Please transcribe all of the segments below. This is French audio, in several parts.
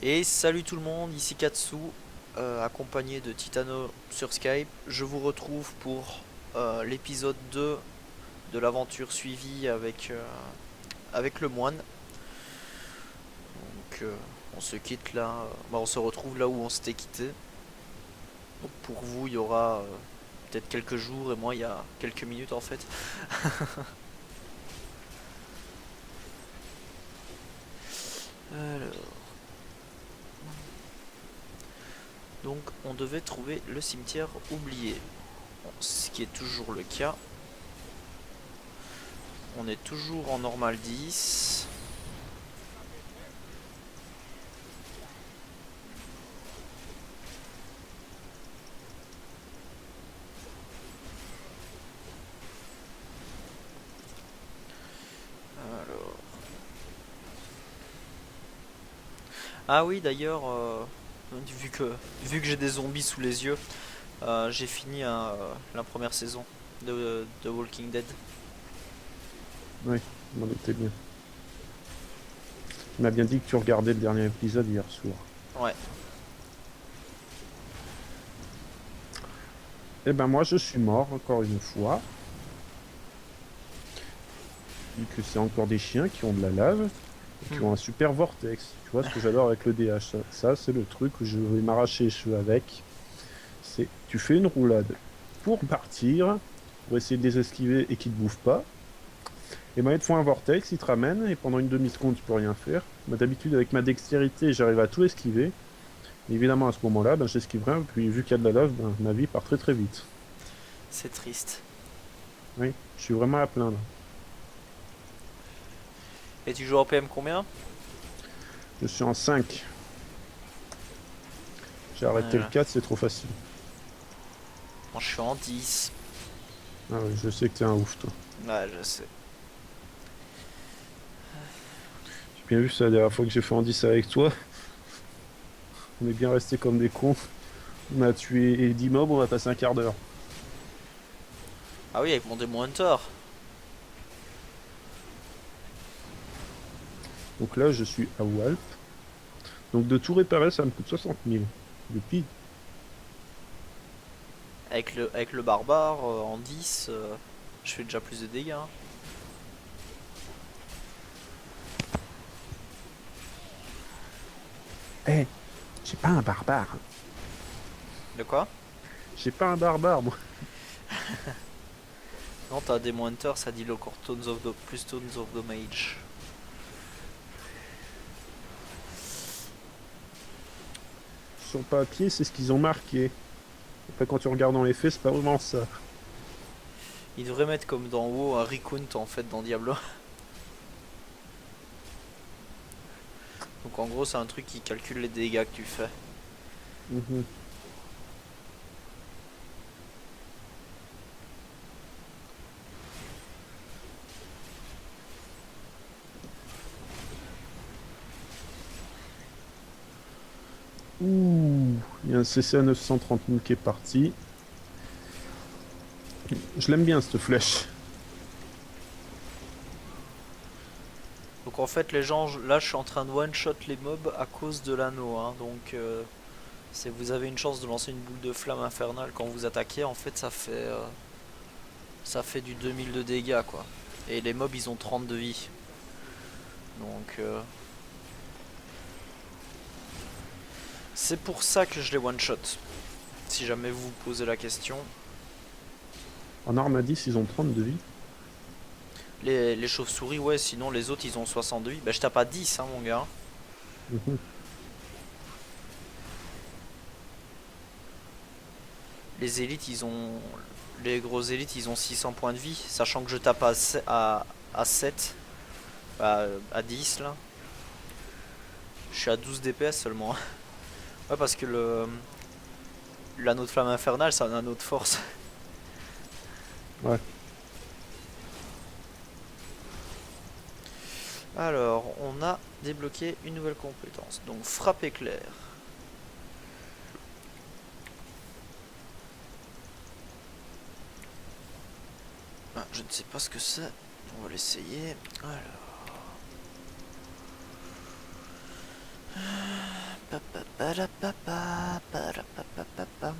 Et salut tout le monde, ici Katsu, accompagné de Titano sur Skype. Je vous retrouve pour l'épisode 2 de l'aventure suivie avec le moine. Donc on se quitte là, on se retrouve là où on s'était quitté. Donc pour vous il y aura peut-être quelques jours et moi il y a quelques minutes en fait. Alors, donc on devait trouver le cimetière oublié. Bon, ce qui est toujours le cas. On est toujours en normal 10. Alors. Ah oui, d'ailleurs, vu que, vu que j'ai des zombies sous les yeux, j'ai fini la première saison de Walking Dead. Oui, je m'en doutais bien. Tu m'as bien dit que tu regardais le dernier épisode hier soir. Ouais. Eh ben moi je suis mort encore une fois. Vu que c'est encore des chiens qui ont de la lave et qui Hmm. ont un super vortex. Tu vois ce que j'adore avec le DH. Ça, c'est le truc où je vais m'arracher les cheveux avec. C'est tu fais une roulade pour partir, pour essayer de les esquiver et qu'ils ne te bouffent pas. Et ben ils te font un vortex, ils te ramènent et pendant une demi-seconde tu peux rien faire. Mais d'habitude avec ma dextérité j'arrive à tout esquiver. Évidemment, à ce moment-là, ben, j'esquive rien, puis vu qu'il y a de la lave, ben, ma vie part très très vite. C'est triste. Oui, je suis vraiment à plaindre. Et tu joues en PM combien? Je suis en 5. J'ai arrêté le Voilà. 4, c'est trop facile. Moi je suis en 10. Ah oui, je sais que t'es un ouf, toi. Ouais, je sais. J'ai bien vu ça la dernière fois que j'ai fait en 10 avec toi. On est bien restés comme des cons. On a tué 10 mobs, on a passé un quart d'heure. Ah oui, avec mon démon Hunter. Donc là, je suis à Walp. Donc de tout réparer, ça me coûte 60 000. Depuis. Avec le barbare en 10, je fais déjà plus de dégâts, hein. Eh, j'ai pas un barbare. De quoi? J'ai pas un barbare, moi. Non, t'as démon Hunter, ça dit le corps plus Tones of Damage. Sur le papier, c'est ce qu'ils ont marqué. Après, quand tu regardes dans les faits, c'est pas vraiment ça. Il devrait mettre comme dans WoW un recount en fait dans Diablo. Donc en gros c'est un truc qui calcule les dégâts que tu fais. Mhm. Ouh, il y a un CC à 930 000 qui est parti. Je l'aime bien cette flèche. Donc en fait les gens, là je suis en train de one shot les mobs à cause de l'anneau, hein. Donc vous avez une chance de lancer une boule de flamme infernale quand vous attaquez, en fait ça fait du 2000 de dégâts quoi. Et les mobs ils ont 30 de vie. Donc c'est pour ça que je les one shot. Si jamais vous vous posez la question. En arme à 10, ils ont 30 de vie. Les chauves-souris, ouais, sinon les autres ils ont 60 de vie. Bah je tape à 10 hein mon gars. Mhm. Les élites, ils ont. Les gros élites, ils ont 600 points de vie. Sachant que je tape à 7. À 10 là. Je suis à 12 DPS seulement. Ouais, parce que l'anneau de flamme infernale, c'est un anneau de force. Ouais. Alors, on a débloqué une nouvelle compétence. Donc, frappe éclair. Ah, je ne sais pas ce que c'est. On va l'essayer. Alors. Parapapa, parapapapam.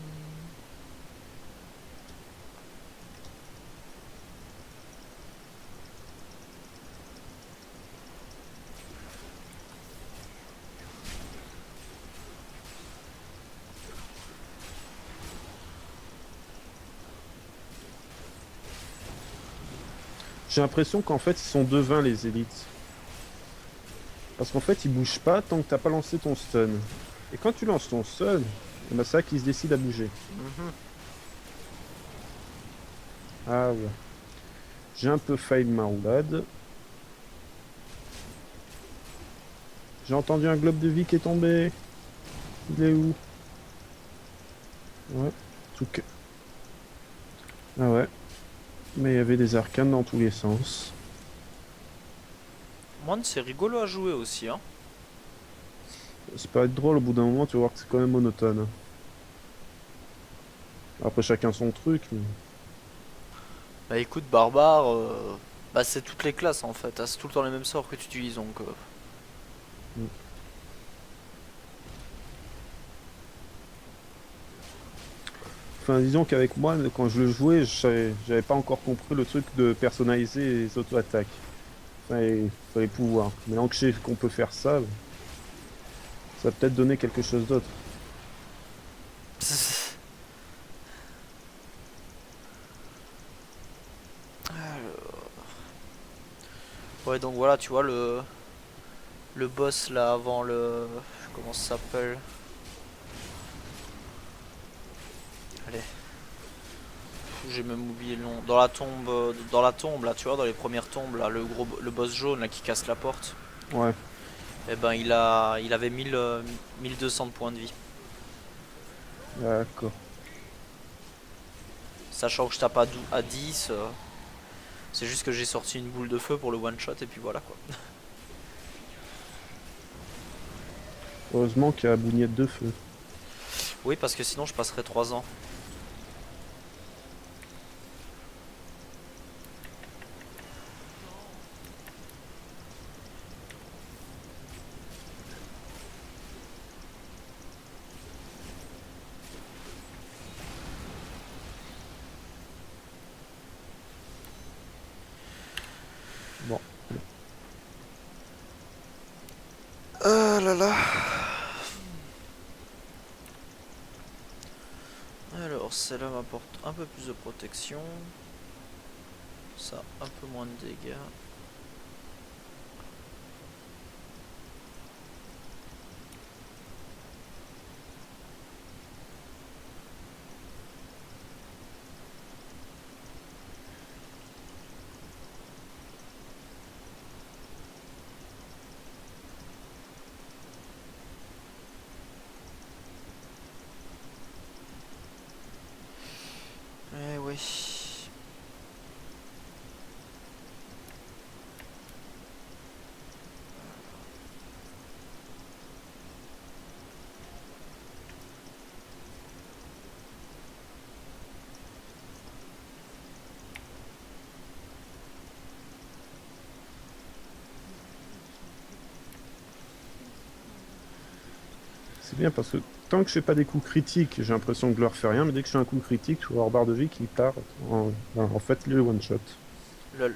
J'ai l'impression qu'en fait, ils sont devins les élites. Parce qu'en fait, ils bougent pas tant que t'as pas lancé ton stun. Et quand tu lances ton stun, c'est ça qui se décide à bouger. Mhm. Ah ouais. J'ai un peu fail ma roulade. J'ai entendu un globe de vie qui est tombé. Il est où? Ouais. Tout cas. Ah ouais. Mais il y avait des arcanes dans tous les sens. Moi, c'est rigolo à jouer aussi, hein. C'est pas être drôle, au bout d'un moment, tu vas voir que c'est quand même monotone. Après, chacun son truc, mais... Bah écoute, barbare, bah c'est toutes les classes en fait, hein. C'est tout le temps les mêmes sorts que tu utilises donc. Mm. Enfin, disons qu'avec moi, quand je le jouais, j'avais pas encore compris le truc de personnaliser les auto-attaques. Enfin, il fallait pouvoir. Maintenant que je sais qu'on peut faire ça, ça va peut-être donner quelque chose d'autre. Ouais, donc voilà, tu vois le boss là avant le. Comment ça s'appelle? Allez, j'ai même oublié le nom. Dans la tombe là, tu vois, dans les premières tombes là, le boss jaune là qui casse la porte. Ouais, Et ben il avait 1200 de points de vie. d'accord. Sachant que je tape à 10, c'est juste que j'ai sorti une boule de feu pour le one shot et puis voilà quoi. Heureusement qu'il y a la bougnette de feu. Oui, parce que sinon je passerais 3 ans. Bon, Ah là là. Alors, celle-là m'apporte un peu plus de protection. Ça, un peu moins de dégâts. Eh oui. c'est bien parce que tant que je fais pas des coups critiques, j'ai l'impression que je leur fais rien, mais dès que je fais un coup critique, je vois leur barre de vie qui part en fait le one shot. Lol.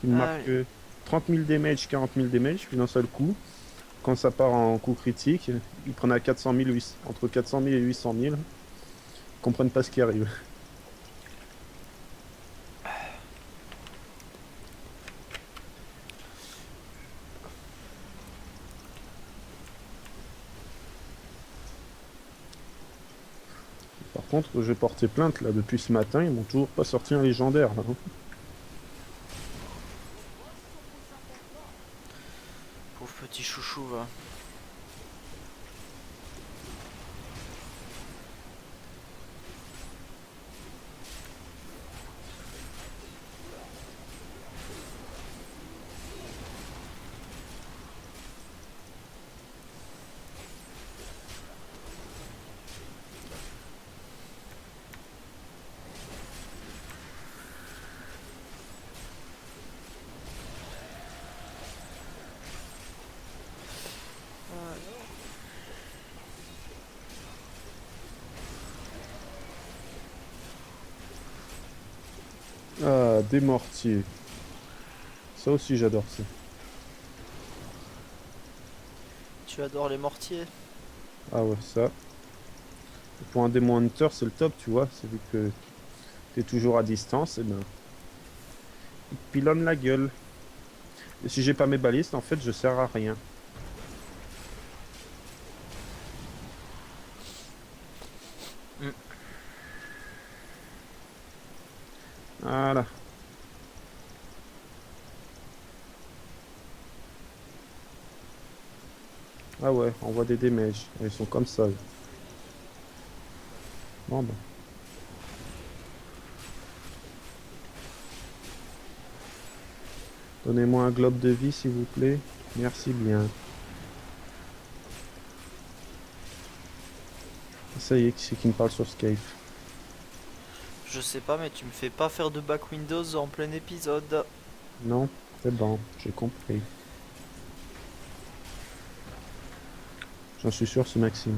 Il me marque Allez. 30 000 damage, 40 000 damage, puis d'un seul coup, quand ça part en coup critique, ils prennent à 400 000, entre 400 000 et 800 000, ils comprennent pas ce qui arrive. Par contre, j'ai porté plainte là depuis ce matin, ils m'ont toujours pas sorti un légendaire là, hein. Pauvre petit chouchou, va. des mortiers. Ça aussi, j'adore ça. Tu adores les mortiers? Ah ouais, ça. Pour un démon hunter, c'est le top, tu vois. C'est vu que t'es toujours à distance, et ben, il te pilonne la gueule. Et si j'ai pas mes balistes, en fait, je sers à rien. Hmm. Voilà. Ah ouais, on voit des damages. Ils sont comme ça. Eux. Bon, bah. Donnez-moi un globe de vie, s'il vous plaît. Merci bien. Ça y est, qui c'est qui me parle sur Skype? Je sais pas, mais tu me fais pas faire de back Windows en plein épisode. Non, c'est bon, j'ai compris. J'en suis sûr, c'est Maxime.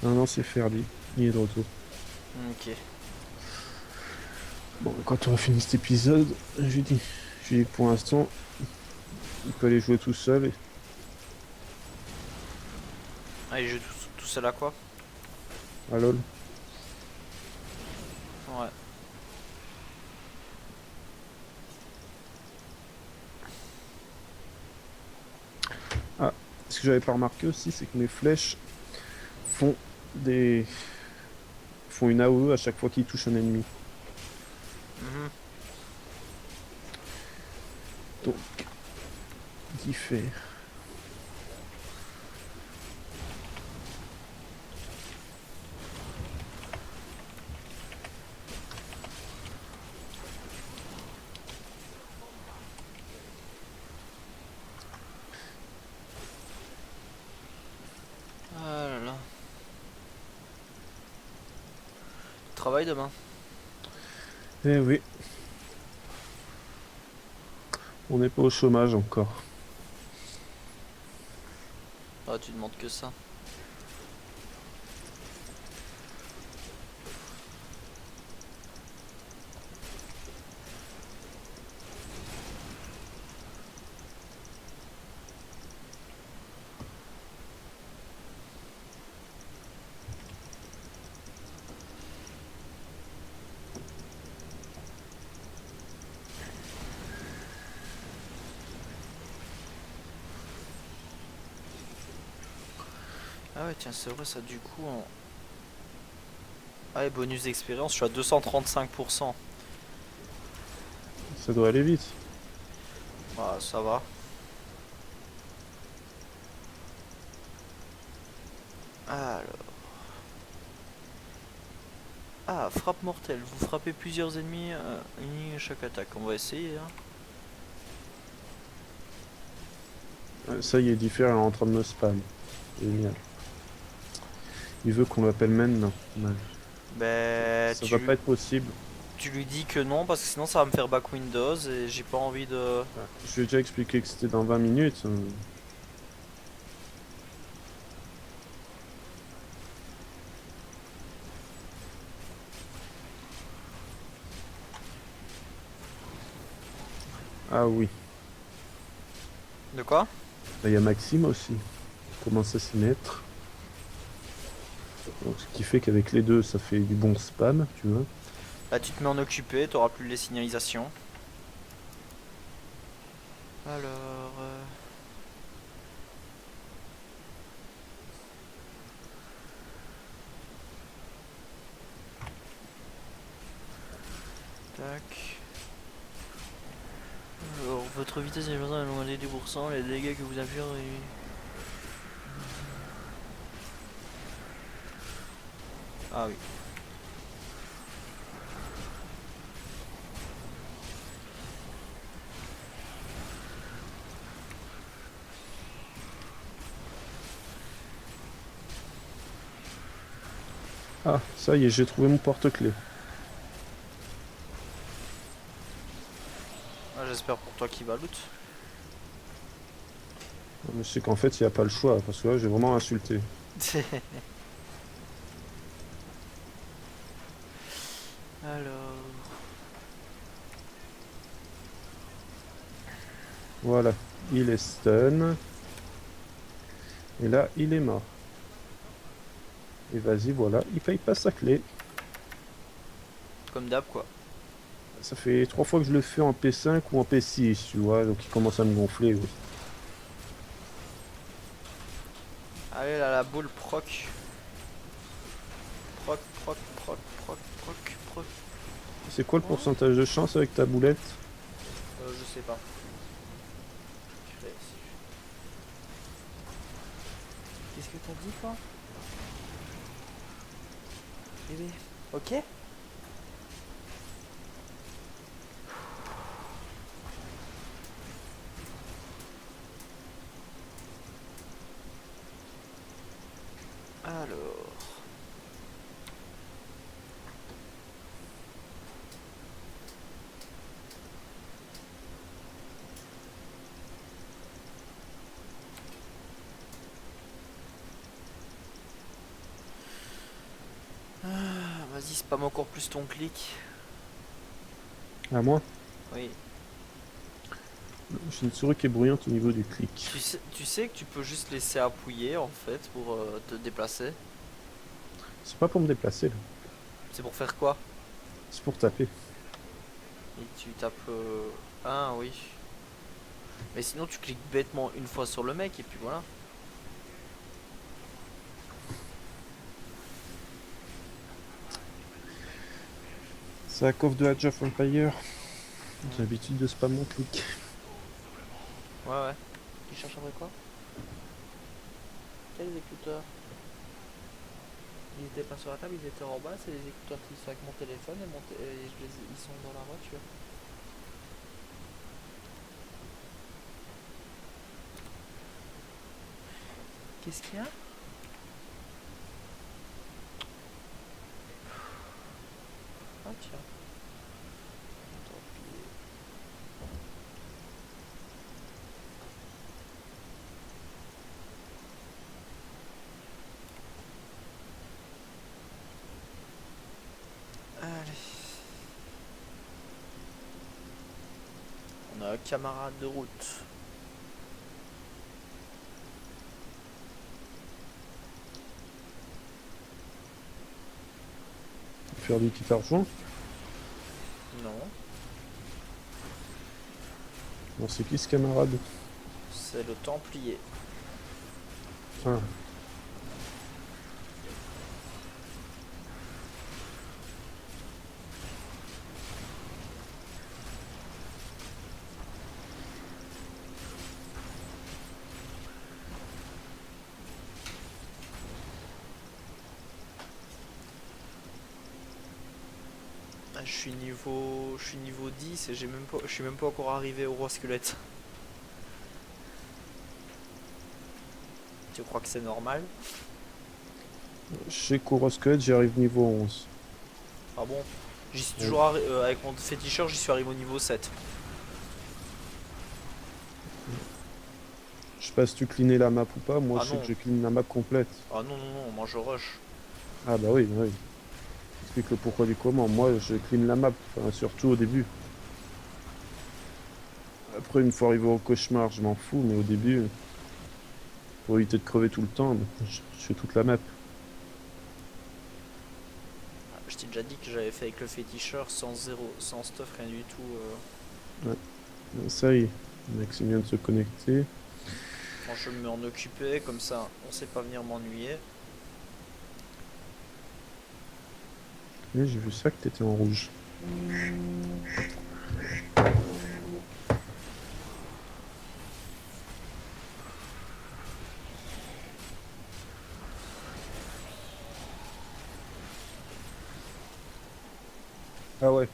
Non, non, c'est Ferdi. Il est de retour. Ok. Bon, quand on a fini cet épisode, je lui dis que pour l'instant, il peut aller jouer tout seul. Allez, je joue tout seul à quoi? Ah lol. Ouais. Ah, ce que j'avais pas remarqué aussi, c'est que mes flèches font des font une AOE à chaque fois qu'ils touchent un ennemi. Mhm. Donc, qui fait. Ah là là. Travail demain. Eh oui, on n'est pas au chômage encore. Ah, tu demandes que ça. Ah ouais, tiens, c'est vrai, ça du coup. Ah ouais, bonus d'expérience, je suis à 235%. Ça doit aller vite. Ah, ça va. Alors. Ah, frappe mortelle. Vous frappez plusieurs ennemis, ennemis à chaque attaque. On va essayer, hein. Ça y est, Differ est en train de me spam. Génial. Il veut qu'on l'appelle maintenant. Ouais. Ben, Ça va pas être possible. tu lui dis que non, parce que sinon ça va me faire back Windows et j'ai pas envie de. Ouais. Je lui ai déjà expliqué que c'était dans 20 minutes. Ah oui. De quoi? Bah, il y a Maxime aussi. Il commence à s'y mettre. Donc, ce qui fait qu'avec les deux, ça fait du bon spam, tu vois. Là, tu te mets en occupé, t'auras plus les signalisations. Alors. Tac. Alors, votre vitesse est augmentée de 10%, les dégâts que vous infligez. Ah oui. Ah, ça y est, j'ai trouvé mon porte-clés. Ah, j'espère pour toi qu'il va loot. Mais je sais qu'en fait, il n'y a pas le choix, parce que là, j'ai vraiment insulté. Alors... Voilà, il est stun. Et là, il est mort. Et vas-y, voilà, il paye pas sa clé. Comme d'hab, quoi. Ça fait 3 fois que je le fais en P5 ou en P6, tu vois, donc il commence à me gonfler, oui. Allez, là, la boule proc. Proc, proc, proc, proc, proc, proc. C'est quoi le Oh. pourcentage de chance avec ta boulette? Je sais pas. Qu'est-ce que t'as dit, toi? Bébé. Ok. Alors... Vas-y, spam encore plus ton clic. À moi? Oui. J'ai une souris qui est bruyante au niveau du clic. Tu sais que tu peux juste laisser appuyer en fait pour te déplacer. C'est pas pour me déplacer, là. C'est pour faire quoi? C'est pour taper. Et tu tapes... Ah oui. Mais sinon tu cliques bêtement une fois sur le mec et puis voilà. C'est la coffre de Age of Empire. J'ai Hmm. l'habitude de spam mon clic. Ouais ouais. Qui cherche après quoi? Quels écouteurs? Ils étaient pas sur la table, ils étaient en bas, c'est les écouteurs qui sont avec mon téléphone et, ils sont dans la voiture. Qu'est-ce qu'il y a? Ah tiens. Tant pis. Allez. On a un camarade de route. Faire du petit argent. Non. Bon, c'est qui ce camarade? C'est le Templier. Ah, Ah, je suis niveau 10 et je suis même pas encore arrivé au roi squelette. Tu crois que c'est normal? chez Kurosquelette, j'y arrive niveau 11. Ah bon? J'y suis Oui. toujours avec mon féticheur, j'y suis arrivé au niveau 7. Je sais pas si tu cleanais la map ou pas, moi Ah je sais que non, je clean la map complète. ah non, non, non, moi je rush. Ah bah oui, oui. Explique le pourquoi du comment. Moi je clean la map, enfin, surtout au début. Après, une fois arrivé au cauchemar, je m'en fous, mais au début, pour éviter de crever tout le temps, je fais toute la map. Ah, je t'ai déjà dit que j'avais fait avec le féticheur sans zéro, sans stuff, rien du tout. Ouais. Ça y est, le mec vient de se connecter. Quand je m'en occupais, comme ça, on sait pas venir m'ennuyer. Et j'ai vu ça que t'étais en rouge. Ah ouais.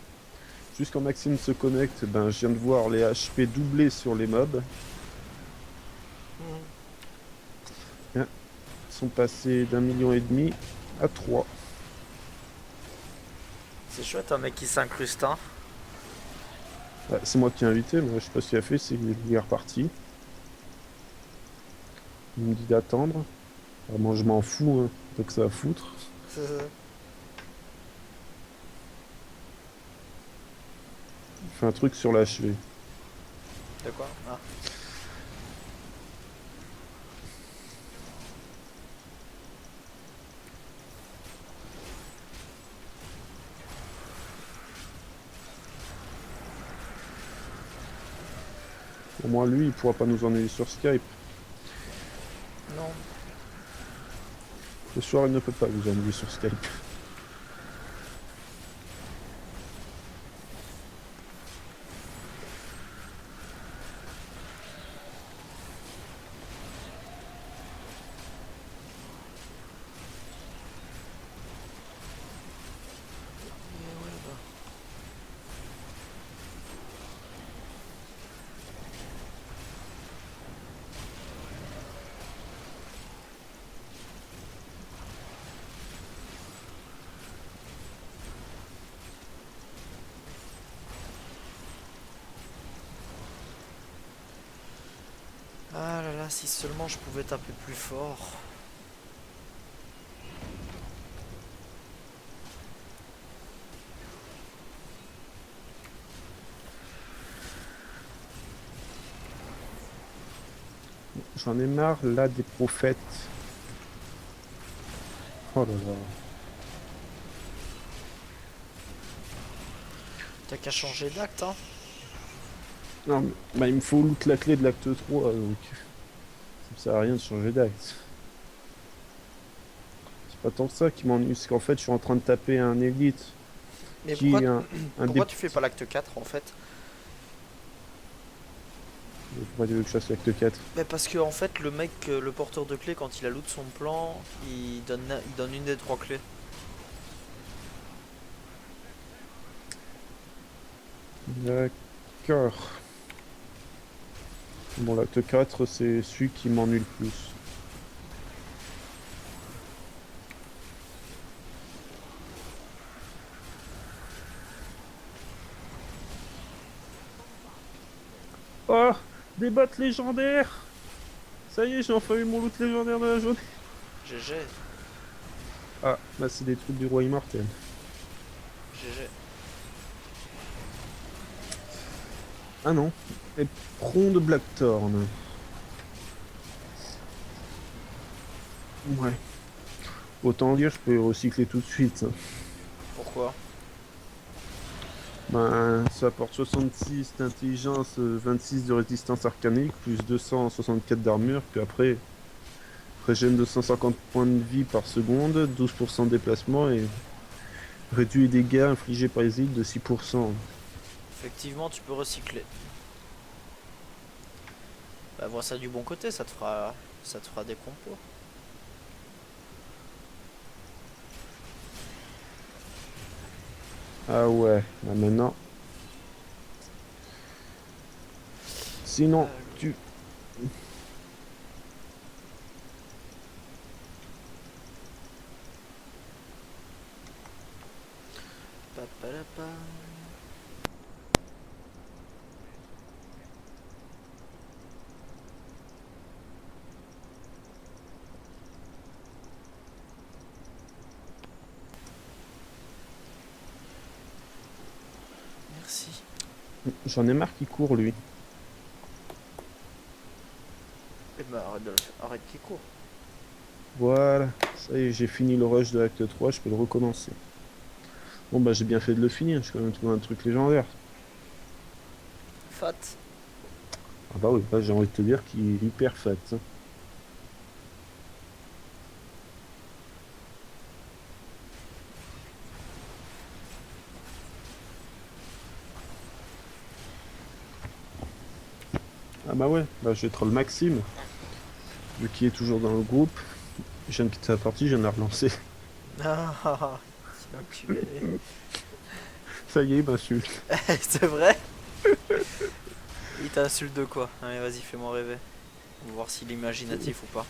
Juste quand Maxime se connecte, ben, je viens de voir les HP doubler sur les mobs. Mhm. Hein, ils sont passés d'1,5 million à 3. C'est chouette un mec qui s'incruste, hein. Bah, c'est moi qui ai invité, mais je sais pas ce qu'il a fait, c'est qu'il est reparti. Il me dit d'attendre. Alors moi je m'en fous, hein. Donc ça va foutre. Il fait un truc sur l'achevé. De quoi? Ah. Au moins lui, il pourra pas nous ennuyer sur Skype. Non. Ce soir, il ne peut pas nous ennuyer sur Skype. Et ouais, bah. Ah là là, si seulement je pouvais taper plus fort. J'en ai marre là des prophètes. Oh là là. T'as qu'à changer d'acte, hein. Non, mais bah, il me faut loot la clé de l'acte 3, donc ça me sert à rien de changer d'acte. C'est pas tant que ça qui m'ennuie, c'est qu'en fait je suis en train de taper un élite Mais qui pourquoi, est un des... pourquoi tu fais pas l'acte 4 en fait? Pourquoi tu veux que je fasse l'acte 4? Mais parce que en fait le mec, le porteur de clés, quand il a loot son plan, il donne une des trois clés. D'accord. Bon, l'acte 4, c'est celui qui m'ennuie le plus. Oh! Des bottes légendaires! Ça y est, j'ai enfin eu mon loot légendaire de la journée. GG, Ah, là c'est des trucs du roi immortel. GG. Ah non, éperon de Blackthorn. Ouais. Autant dire, je peux recycler tout de suite. Pourquoi? Ben, ça apporte 66 d'intelligence, 26 de résistance arcanique, plus 264 d'armure, puis après, régène de 150 points de vie par seconde, 12% de déplacement et réduit les dégâts infligés par les îles de 6%. Effectivement, tu peux recycler. Bah vois ça du bon côté, ça te fera des compos. Ah ouais, là maintenant. Sinon, Alors, tu... papalapa. Merci. J'en ai marre qu'il court, lui. Eh ben arrête qu'il court. Voilà, ça y est, j'ai fini le rush de l'acte 3, je peux le recommencer. Bon bah j'ai bien fait de le finir, j'ai quand même trouvé un truc légendaire. Fat. Ah bah oui, là j'ai envie de te dire qu'il est hyper fat, hein. Ah bah ouais, bah je vais troll Maxime, vu qu'il est toujours dans le groupe. Je viens de quitter la partie, je viens de la relancer. Ah, enculé. Ça y est, il m'insulte. C'est vrai? Il t'insulte de quoi? Allez, vas-y, fais-moi rêver. On va voir s'il est imaginatif ou pas.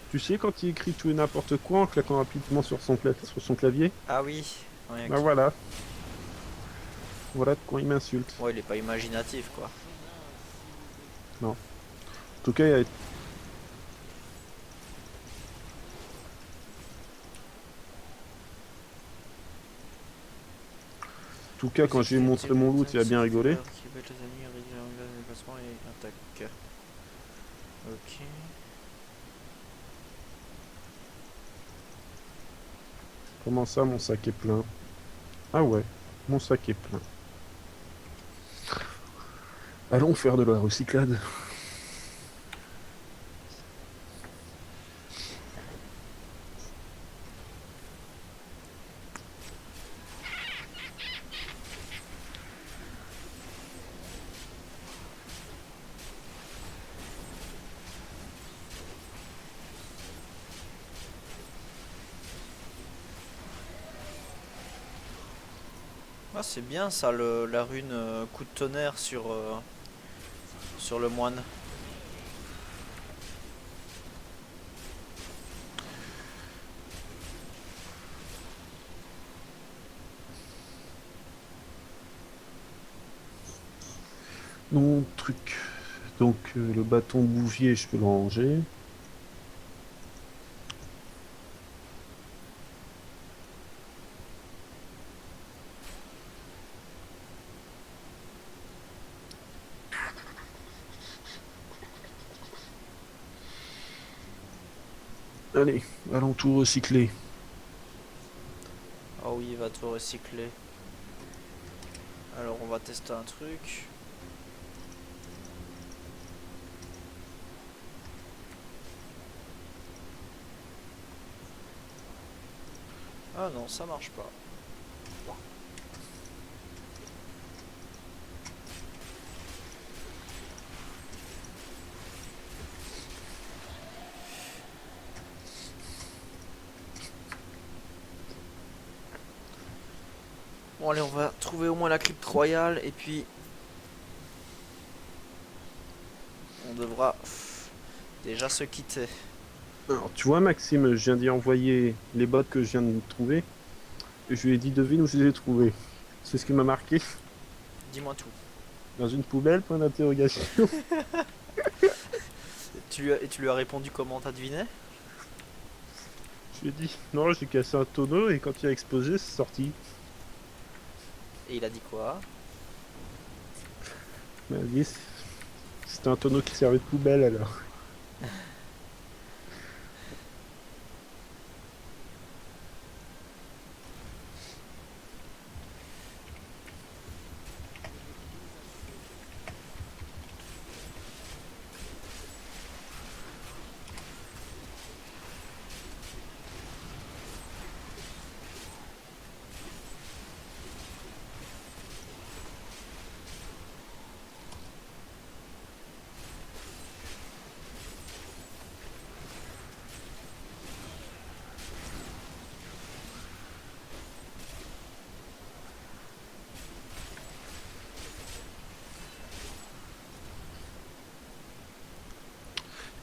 Tu sais quand il écrit tout et n'importe quoi en claquant rapidement sur sur son clavier? Ah oui. Ouais, Bah ok. voilà, voilà de quoi il m'insulte. Ouais, il est pas imaginatif quoi. Non. En tout cas, il y a tout cas, quand j'ai montré mon loot, il a bien rigolé. Qui bête les ennemis, réduit l'angle de déplacement et attaque. Ok. Comment ça, mon sac est plein? Ah ouais, mon sac est plein. Allons faire de la recyclade. Ah, c'est bien ça, la rune coup de tonnerre sur le moine. Mon truc. Donc, le bâton bouvier, je peux le ranger. Allez, allons tout recycler. Ah oui, il va tout recycler. Alors on va tester un truc. Ah non, ça marche pas. Bon allez, on va trouver au moins la crypte royale et puis on devra déjà se quitter. Alors, tu vois, Maxime, je viens d'y envoyer les bottes que je viens de trouver. Et je lui ai dit, devine où je les ai trouvées. C'est ce qui m'a marqué. Dis-moi tout. Dans une poubelle, point d'interrogation. Et tu lui as répondu comment, t'as deviné? Je lui ai dit, non, j'ai cassé un tonneau et quand il a explosé, c'est sorti. Et il a dit quoi? Il m'a dit, c'était un tonneau qui servait de poubelle alors.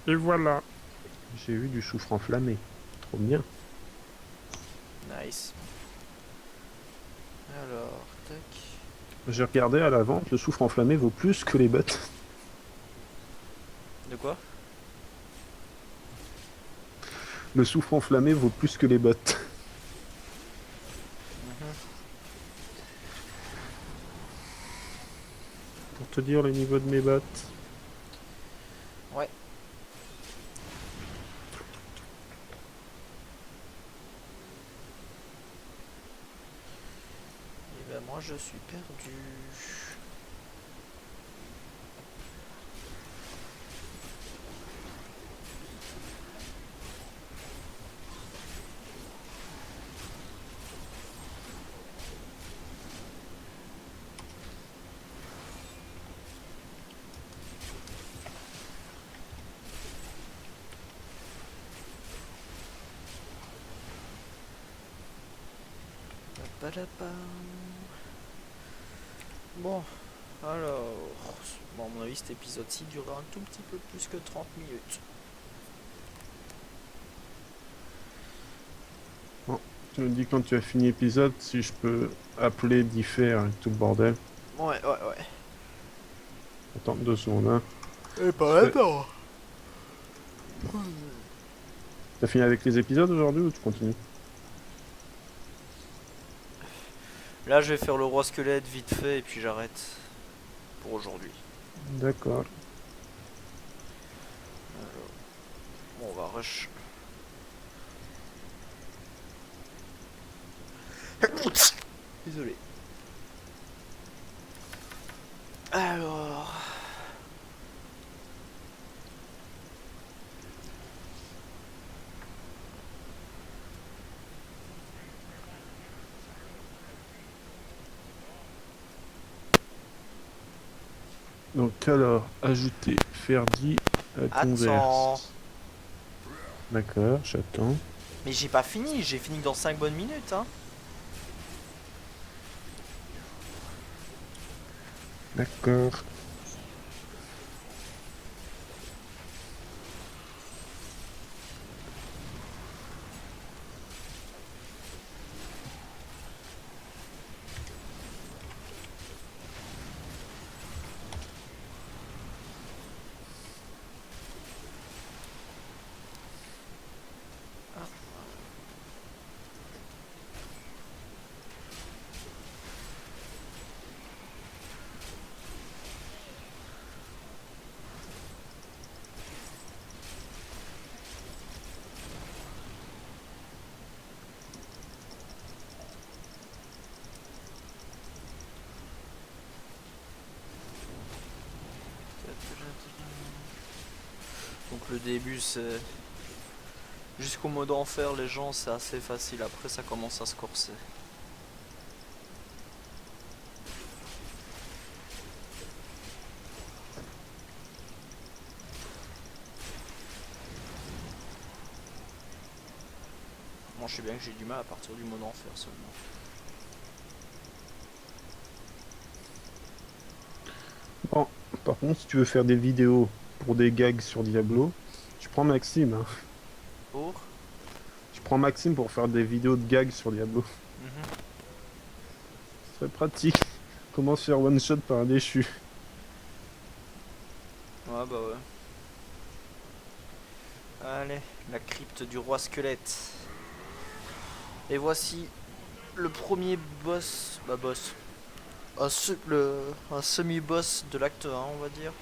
Et voilà. J'ai eu du soufre enflammé. Trop bien. Nice. Alors, tac. J'ai regardé à la vente, le soufre enflammé vaut plus que les bottes. De quoi? Le soufre enflammé vaut plus que les bottes. Mhm. Pour te dire le niveau de mes bottes. Ouais. Et ben moi je suis perdu. Ba-da-ba. Bon, alors. Bon, à mon avis, cet épisode-ci durera un tout petit peu plus que 30 minutes. Bon, tu me dis quand tu as fini l'épisode si je peux appeler, diffère et tout le bordel. Ouais, ouais, ouais. Attends 2 secondes. Hein. Et pas maintenant. T'as fini avec les épisodes aujourd'hui ou tu continues? Là, je vais faire le roi squelette vite fait et puis j'arrête pour aujourd'hui. D'accord. Bon, on va rush. Désolé. Alors. Donc alors, ajouter Ferdi à ton Attends. verse. D'accord, j'attends. Mais j'ai pas fini, j'ai fini que dans 5 bonnes minutes, hein. D'accord. Donc le début c'est... Jusqu'au mode enfer, les gens c'est assez facile, après ça commence à se corser. Moi je sais bien que j'ai du mal à partir du mode enfer seulement. Bon, par contre, si tu veux faire des vidéos pour des gags sur Diablo, je prends Maxime, hein. Pour Je prends Maxime pour faire des vidéos de gags sur Diablo. Mhm. Ce serait pratique. Comment se faire one shot par un déchu. Ouais bah ouais. Allez, la crypte du roi squelette. Et voici le premier boss, bah boss, un semi-boss de l'acte 1 on va dire.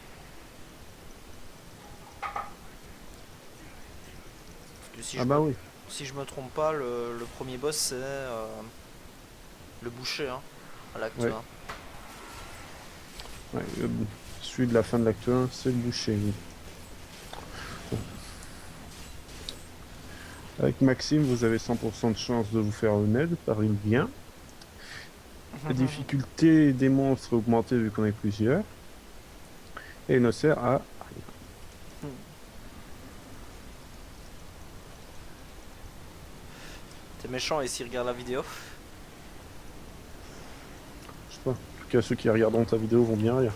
Parce que Ah bah oui. si je me trompe pas, le premier boss c'est le boucher hein, à l'acte Ouais. 1. Ouais, celui de la fin de l'acte 1, c'est le boucher, oui. Avec Maxime, vous avez 100% de chance de vous faire une par une bien. La difficulté des monstres est augmentée vu qu'on est plusieurs. Et il ne sert à rien. T'es méchant et s'il regarde la vidéo. Je sais pas. En tout cas, ceux qui regarderont ta vidéo vont bien rire.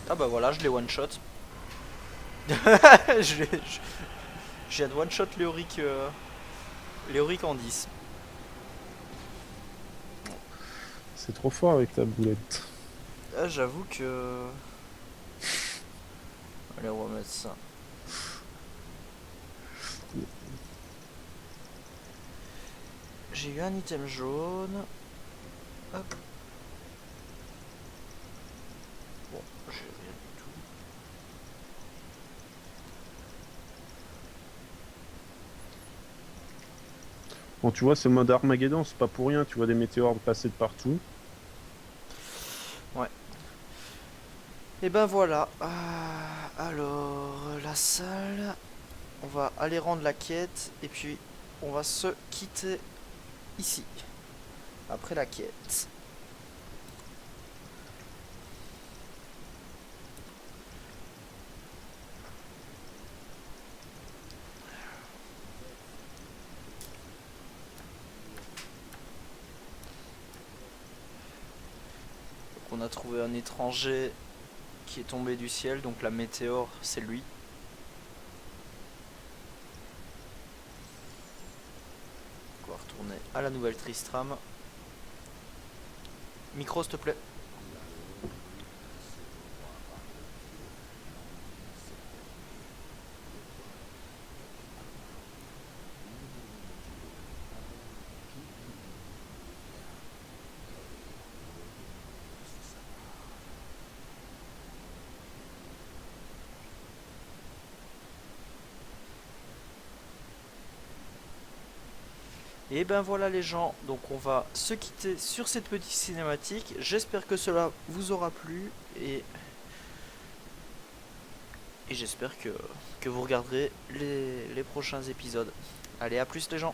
Ah bah voilà, je l'ai one shot. je l'ai- je- J'ai one shot Léoric en 10. C'est trop fort avec ta boulette. Ah, j'avoue que. Allez, on va mettre ça. J'ai eu un item jaune. Hop. Bon, j'ai rien du tout. Bon, tu vois, c'est le mode Armageddon, c'est pas pour rien. Tu vois des météores passer de partout. Ouais. Et ben voilà. Alors, la salle. On va aller rendre la quête. Et puis, on va se quitter ici. Après la quête. Donc, on a trouvé un étranger qui est tombé du ciel. Donc, la météore, c'est lui. On va retourner à la nouvelle Tristram. Micro, s'il te plaît. Et ben voilà les gens, donc on va se quitter sur cette petite cinématique. J'espère que cela vous aura plu et j'espère que vous regarderez les prochains épisodes. Allez, à plus les gens.